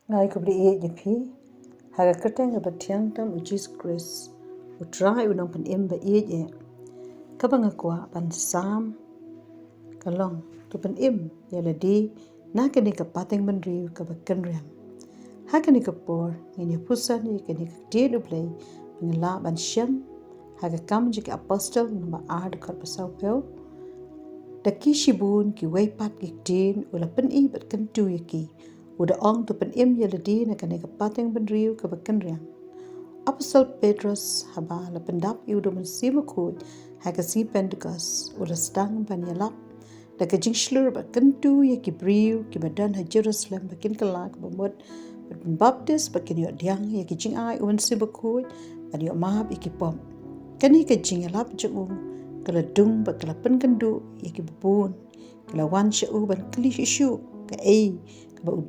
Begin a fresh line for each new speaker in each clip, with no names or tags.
Ngai ko bli e nyapi haga kateng ga batiang tam ujis grace utrai unang pan im ba e kabang akwa ban sam kalong tu pan im ialade na kani ka pateng bynriew ka ba kynriang hakani ka por ngini pusan ni kani ka tied ublay ngila ban shem haga kam jik apostle number ad kar pasau peu da kishibun ki waypat ki tin ula pan i bat kan tu yaki uda ong tu pan im ialade na kani ka pateng bynriew ka ba kynriang Apostle Petrus haba la pendap iudo man simakut haga si Pentecost ula stang ban yalap da ka jingslur ba kentu ya ki bryw ki badan ha Jerusalem ba kin kalak ba mot ban baptist ba kin yo diang ya ki jing ai un simakut ban yo mab iki pom kani ka jing yalap ju kala dung ba kala pen kendu ya ki bubun kala wan shu ban kli shu ka ei ka ba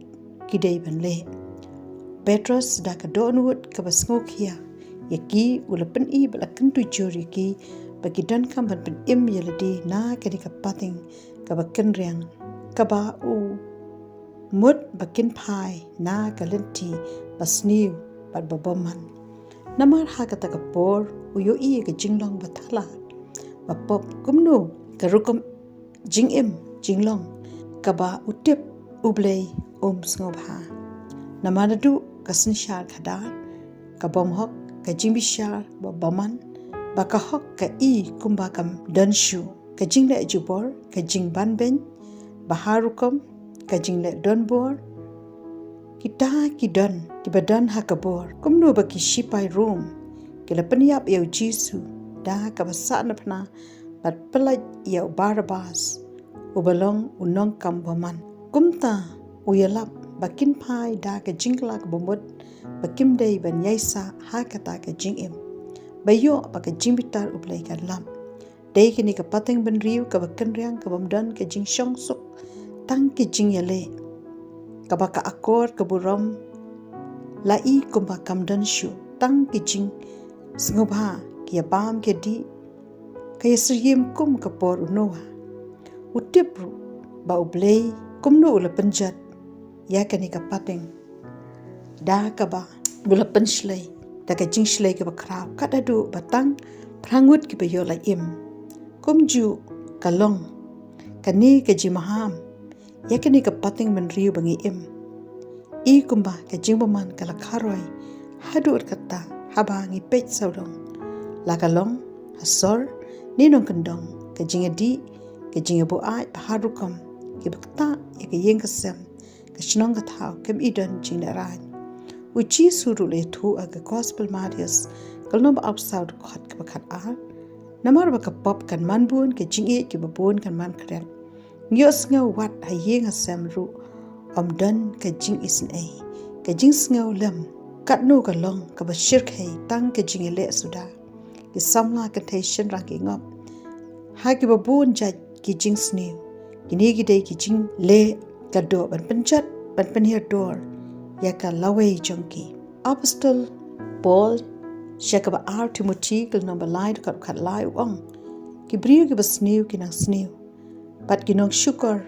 kidai ban le Petrus da ka donwood ka basngok hiya yaki ula pen i bala kentu jur yaki bagi dan kam ban pen im yaladi na kani ka pating ka ba kynriang ka ba u mut bakin pai na ka lenti basniu bat baboman namar ha ka ta ka por u yo i ka jinglong bathala ba pop kumnu ka rukum jinglong ka ba utip ublay sngob ha namanadu kasin shar kadar ka bom hok ka jimbi shar ba baman ba ka hok ka i kumba kam danshu ka jingle jubor ka jing ban ben baharukom ka jingle don bor kita ki don ki badan hakabor kumnu ba ki shipai room ki la penyap yau jisu da ka basa na pna bat pelaj yau barabas ubalong unong kam baman kumta uyalap bakin pai da ka jinglak bomot bakim dei ban yaisa hakata ka jingim bayo baka jimbitar ublay ka lam dei kini ka pateng bynriew ka kynriang ka bamdan ka jing shong suk tang ki jing yale ka baka akor ka buram lai kumba kamdan shu tang ki jing sngoba ki bam ke di ka yesriem kum ka por unowa utipru ba ublay kumno ula penjat ya kani ka pateng da ka ba bula penshlei da ka jingshlei ka ba kraw kada du batang prangut ki ba yola im kumju kalong kani ka jimaham ya kani ka pateng bynriew bangi im I kumba ka jingbaman kala kharoi hadu kata haba ngi pech saudong la kalong hasor ninong kendong ka jingadi ka jingabu ai baharukom ki bakta ya ka yengasem Shnong ka thao kem idan jing da ran uchi suru le thu aga gospel marius kalnom outside khat ka khat a namar ba ka pop kan manbun ke jing e ki babun kan man kren ngios nga wat ha yeng a sam ru dan ka jing isin ai ka jing sngaw lam kat no ka long ka ba shirk hai tang ka jing le suda ki samla ka tension ra ki ngop ha ki babun ja ki jing snew kini gi dei ki jing le kado ban penchat ban penhir dor ya ka lawai jongki apostle paul shakaba timothy kal number line kat khat lai ong ki brio ki basniu ki nang sniu pat ki nong shukar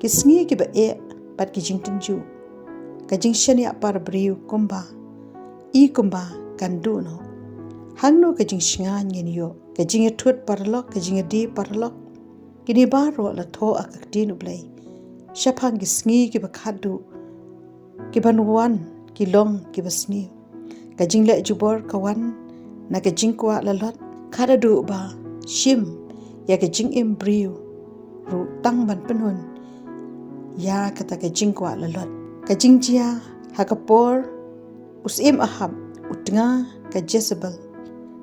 ki sngi ki ba e pat ki jing tinju ka jing shani apar brio kumba kan du no hangno ka jing shinga nyen yo ka jing thut parlok ka jing di parlok kini baro la tho akaktin ublay shaphang ki sngi ki bakhadu ki banwan ki long ki basni ka jingle jubor kawan na ka jingkwa la lot khada du ba shim ya ka jing embryo ru tang ban penhun ya kata ka jingkwa la lot ka jingjia hakapor usim ahab utnga ka Jezebel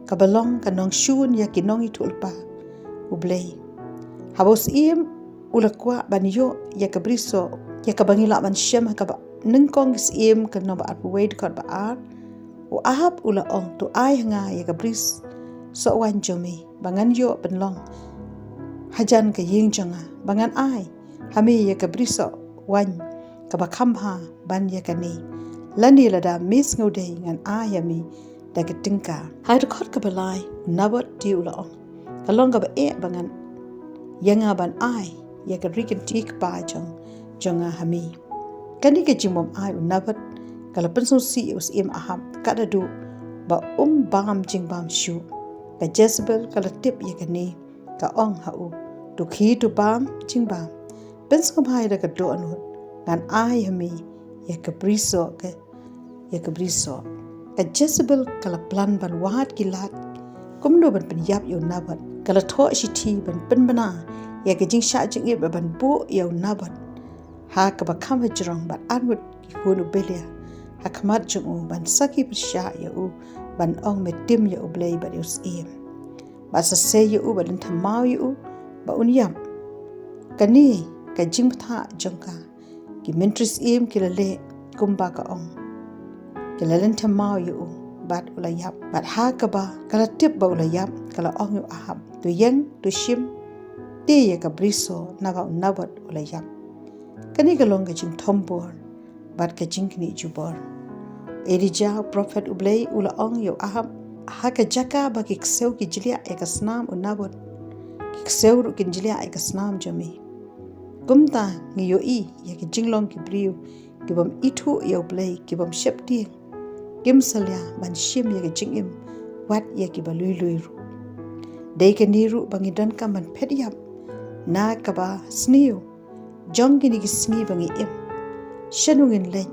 ka balong ka nong shun ya ki nong itulpa ublay habos im ulakwa banyo ya kabriso ya kabangila man shem ka ba nengkong is im ka no ba wait ka ba ar o ahab ula ong to ai nga ya kabris so wan jomi bangan yo benlong hajan ka ying jonga bangan ai hami ya kabriso wan ka ba khamha ban ya kani lani lada mis ngode ngan ayami da ka tingka ha khot ka balai nabot ti ula ong kalong ka ba e bangan yanga ban ai ya ka rikin tik pa jong hami Kani ka jimom ai unabat kala pensong si us im aham kada du ba bam jing bam shu ka Jezebel kala tip ya kani ka ong hau tu khi tu bam jing bam pensong hai da ka do anut ngan ai hami ya ka briso ka Jezebel kala plan ban wat kilat kumno ban penyap yo nabat kala tho shi thi ban penbana ya ka jing sha jing ib ban bu yo nabat ha ka ba kham hajrong ban anwut ki hunu belia ha khamat jung ban saki bisha ya u ban ong me tim ya u blei ba us im ba sa se ya u ban thamau ya u ba unyam kani ka jing tha jongka ki mentris im ki le kumba ka ong ki len thamau ya u bat ulayap bat ha ka ba kala tip ba ulayap kala ong yu aham tu yang tu shim te ya ka briso na ba nabat ulayap kani ka long ka jing thombor bat ka jing ni jubor Elijah prophet ublei ula ong yu aham ha ka jaka ba ki kseu ki jilia ya ka snam unabot ki kseu ru kin jilia ya ka snam jami kumta ngi yo I ya ki jinglong ki bryw ki bam ithu ya ublei ki bam shepti kim salya ban shim ya jingim wat ya ki balui ru dei ka niru bangi dan ka man phediap na ka ba sniu jong ki ni ki sngi bangi im shanungin le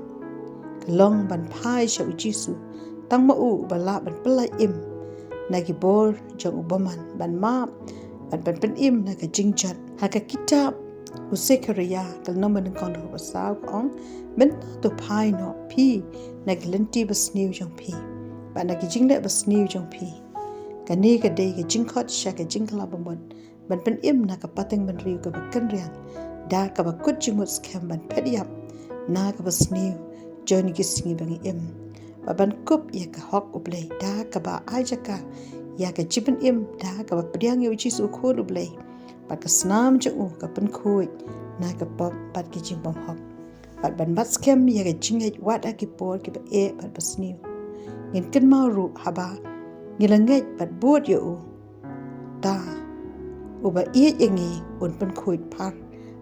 long ban phai sha ujisu tang ma u bala ban pala im na ki bor jong ubaman ban ma ban pen im na ka jingjat ha ka kitab usekaria kal noman kon ro saw ong men to phai no phi na glenti bas new jong phi ba na ki jingle bas new jong phi kani ka dei ka jingkhot sha ka jingkla bamon ban pen im na ka pateng bynriew ka kynriang da ka ba kut jimut scam ban phediap na ka bas new join ki singi bangi im ba ban kup ya ka hok ublei da ka ba ajaka ya ka jiben im da ka ba priang yu chi su khod ublei ba ka snam ju ka pen khoi na ka pop bat ki jing bom hok bat ban bat scam ya ka jingai wat ki por ki ba e bat bas new ngin ken ma ru haba ngilangai bat bot yu ta uba ie yengi un pen khoi par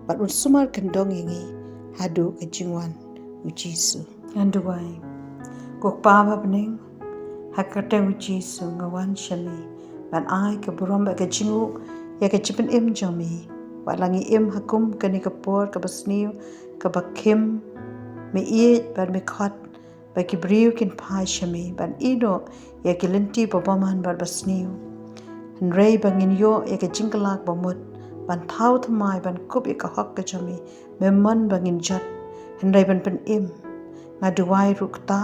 bat un sumar kandong yengi hadu ka jingwan ujisu anduwai kok pa ba bning hakate ujisu ngawan shami ban ai ka burom ba ka jingu ya ka chipen im jomi walangi im hakum kani ka por ka basniu ka bakim me ie ban me khat ba ki bryw kin phai shami ban ino ya ki lenti babaman ban basniu nrei bangin yo ya ka jingkalak bamut ban thau thamai ban kup ya ka hok ka jomi memon bangin jat nrei ban pen im ngaduai rukta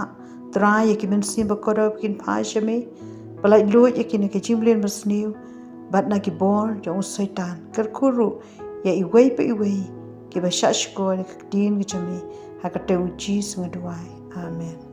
trai ya ki men sim ba korop kin phai shami balai lo ya ki ne ka jimlen basniu bat na ki bor jong saitan kerkuru ya iwei pa iwei ki ba shashko ne ka din ki jami hakate uji ngaduai amen